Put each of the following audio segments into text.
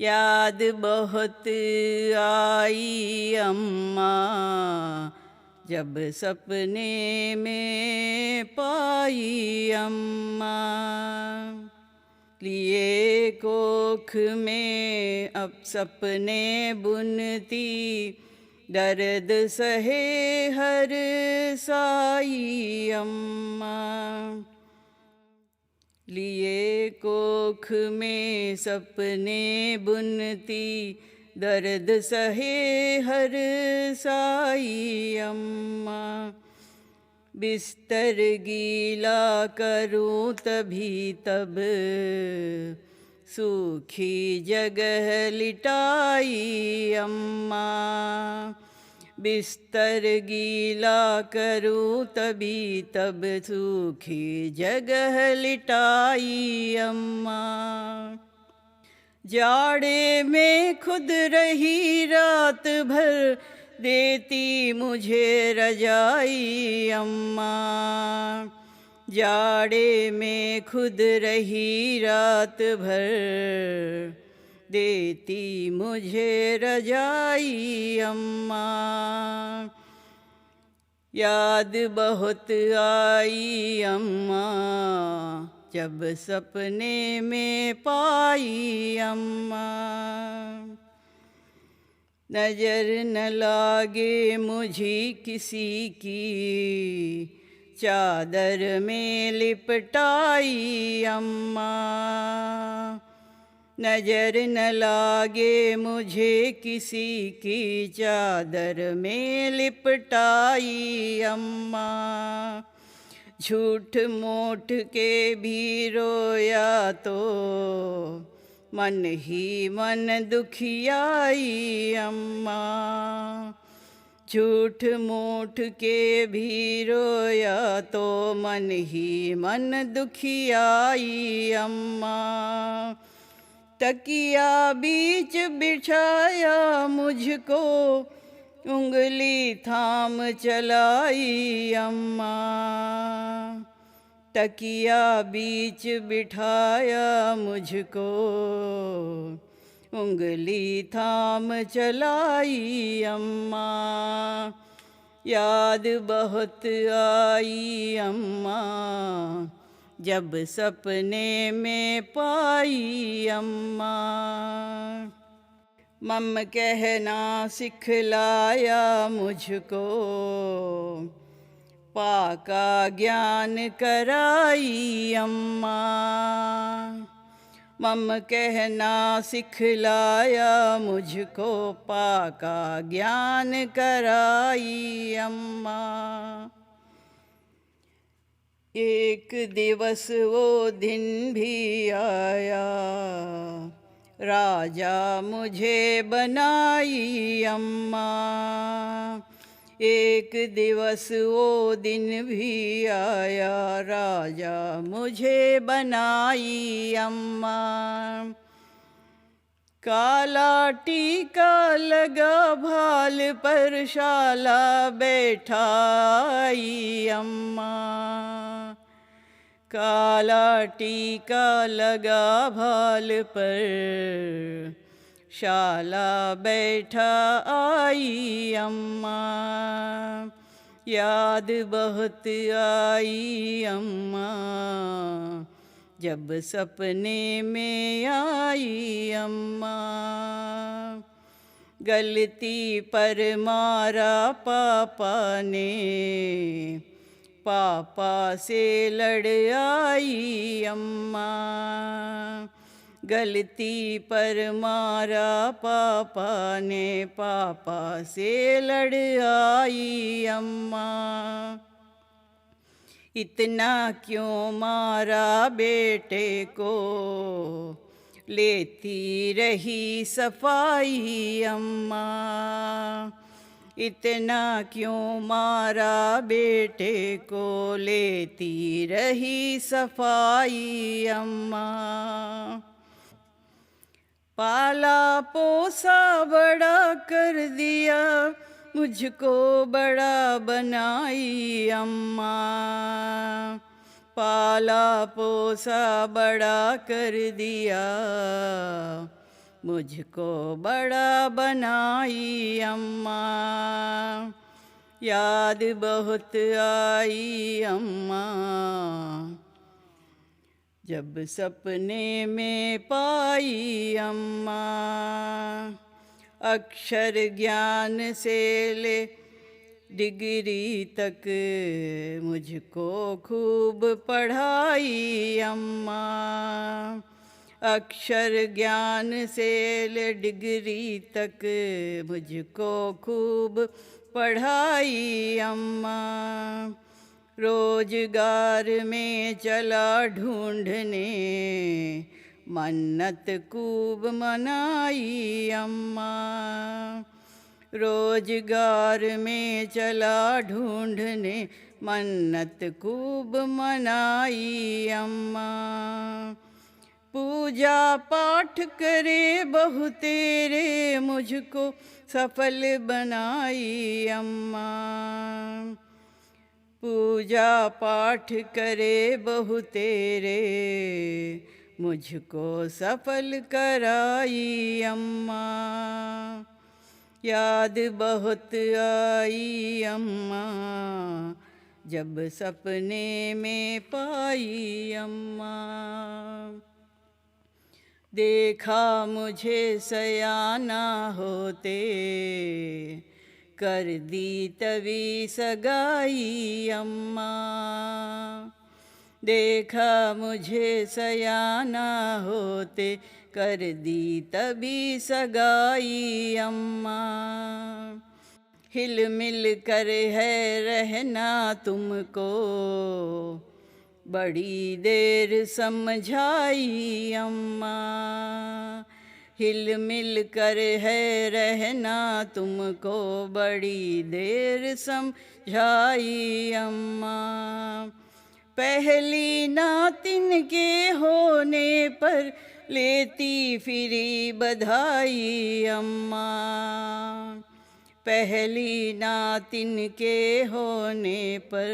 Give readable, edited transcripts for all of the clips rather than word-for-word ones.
याद बहुत आई अम्मा, जब सपने में पाई अम्मा। लिए कोख में अब सपने बुनती, दर्द सहे हर साई अम्मा। लिए कोख में सपने बुनती, दर्द सहे हर साई अम्मा। बिस्तर गीला करूं तभी तब, सूखी जगह लिटाई अम्मा। बिस्तर गीला करूं तभी तब, सूखी जगह लिटाई अम्मा। जाड़े में खुद रही रात भर, देती मुझे रजाई अम्मा। जाड़े में खुद रही रात भर, देती मुझे रजाई अम्मा। याद बहुत आई अम्मा, जब सपने में पाई अम्मा। नजर न लागे मुझे किसी की, चादर में लिपटाई अम्मा। नजर न लागे मुझे किसी की, चादर में लिपटाई अम्मा। झूठ मूठ के भी रोया तो, मन ही मन दुखियाई अम्मा। झूठ मूठ के भी रोया तो, मन ही मन दुखियाई अम्मा। तकिया बीच बिछाया मुझको, उंगली थाम चलाई अम्मा। तकिया बीच बिठाया मुझको, उंगली थाम चलाई अम्मा। याद बहुत आई अम्मा, जब सपने में पाई अम्मा। मम कहना सिखलाया मुझको, पाका ज्ञान कराई अम्मा। मम कहना सिखलाया मुझको, पाका ज्ञान कराई अम्मा। एक दिवस वो दिन भी आया, राजा मुझे बनाई अम्मा। एक दिवस वो दिन भी आया, राजा मुझे बनाई अम्मा। काला टीका लगा भाल पर, शाला बैठाई अम्मा। काला टीका लगा भाल पर, शाला बैठा आई अम्मा। याद बहुत आई अम्मा, जब सपने में आई अम्मा। गलती पर मारा पापा ने, पापा से लड़ आई अम्मा। गलती पर मारा पापा ने, पापा से लड़ आई अम्मा। इतना क्यों मारा बेटे को, लेती रही सफाई अम्मा। इतना क्यों मारा बेटे को, लेती रही सफाई अम्मा। पाला पोसा बड़ा कर दिया, मुझको बड़ा बनाई अम्मा। पाला पोसा बड़ा कर दिया, मुझको बड़ा बनाई अम्मा। याद बहुत आई अम्मा, जब सपने में पाई अम्मा। अक्षर ज्ञान से ले डिग्री तक मुझको खूब पढ़ाई अम्मा। अक्षर ज्ञान से ले डिग्री तक मुझको खूब पढ़ाई अम्मा। रोजगार में चला ढूंढने, मन्नत खूब मनाई अम्मा। रोजगार में चला ढूंढने, मन्नत खूब मनाई अम्मा। पूजा पाठ करे बहु तेरे, मुझको सफल बनाई अम्मा। पूजा पाठ करे बहु तेरे, मुझको सफल कराई अम्मा। याद बहुत आई अम्मा, जब सपने में पाई अम्मा। देखा मुझे सयाना होते, कर दी तभी सगाई अम्मा। देखा मुझे सयाना होते, कर दी तभी सगाई अम्मा। हिल मिल कर है रहना तुमको, बड़ी देर समझाई अम्मा। हिल मिल कर है रहना तुमको, बड़ी देर समझाई अम्मा। पहली नातिन के होने पर लेती फिरी बधाई अम्मा। पहली नातिन के होने पर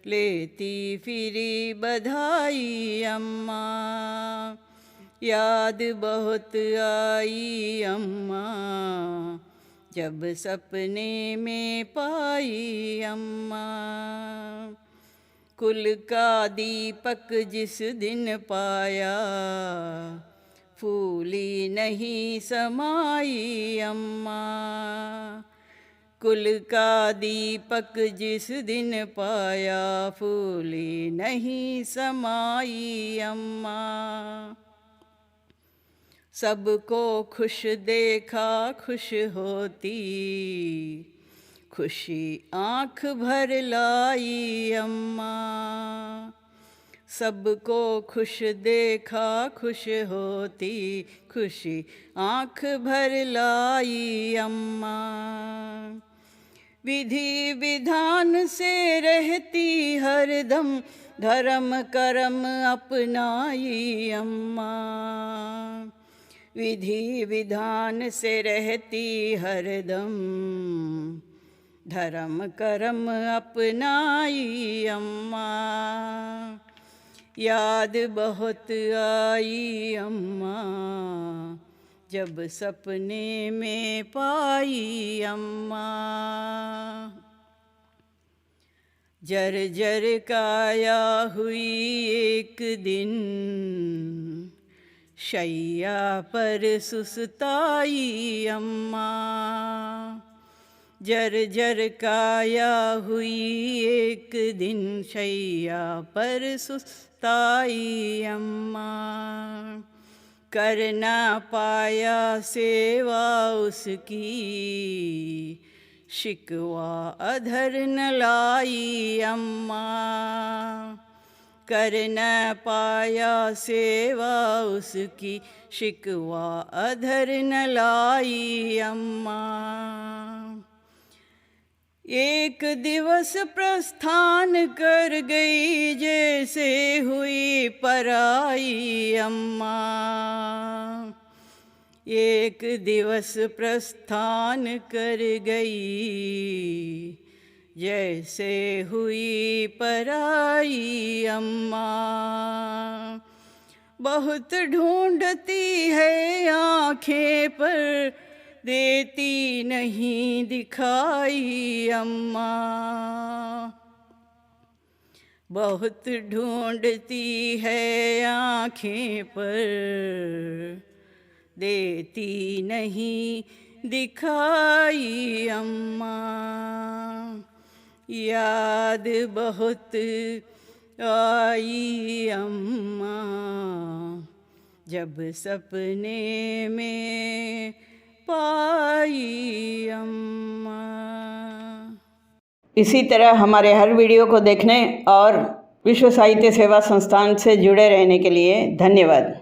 लेती फिरी बधाई अम्मा। याद बहुत आई अम्मा, जब सपने में पाई अम्मा। कुल का दीपक जिस दिन पाया, फूली नहीं समाई अम्मा। कुल का दीपक जिस दिन पाया, फूली नहीं समाई अम्मा। सबको खुश देखा खुश होती, खुशी आँख भर लाई अम्मा। सबको खुश देखा खुश होती, खुशी आँख भर लाई अम्मा। विधि विधान से रहती हरदम, धर्म कर्म अपनाई अम्मा। विधि विधान से रहती हरदम, धर्म कर्म अपनाई अम्मा। याद बहुत आई अम्मा, जब सपने में पाई अम्मा। जर्जर काया हुई एक दिन, शैया पर सुस्ताई अम्मा। जर्जर काया हुई एक दिन, शैया पर सुस्ताई अम्मा। कर ना पाया सेवा उसकी, शिकवा अधर न लाई अम्मा। कर न पाया सेवा उसकी, शिकवा अधर न लाई अम्मा। एक दिवस प्रस्थान कर गई, जैसे हुई पराई अम्मा। एक दिवस प्रस्थान कर गई, जैसे हुई पराई अम्मा। बहुत ढूंढती है आँखें पर देती नहीं दिखाई अम्मा। बहुत ढूंढती है आँखें पर देती नहीं दिखाई अम्मा। याद बहुत आई अम्मा जब सपने में पाई अम्मा। इसी तरह हमारे हर वीडियो को देखने और विश्व साहित्य सेवा संस्थान से जुड़े रहने के लिए धन्यवाद।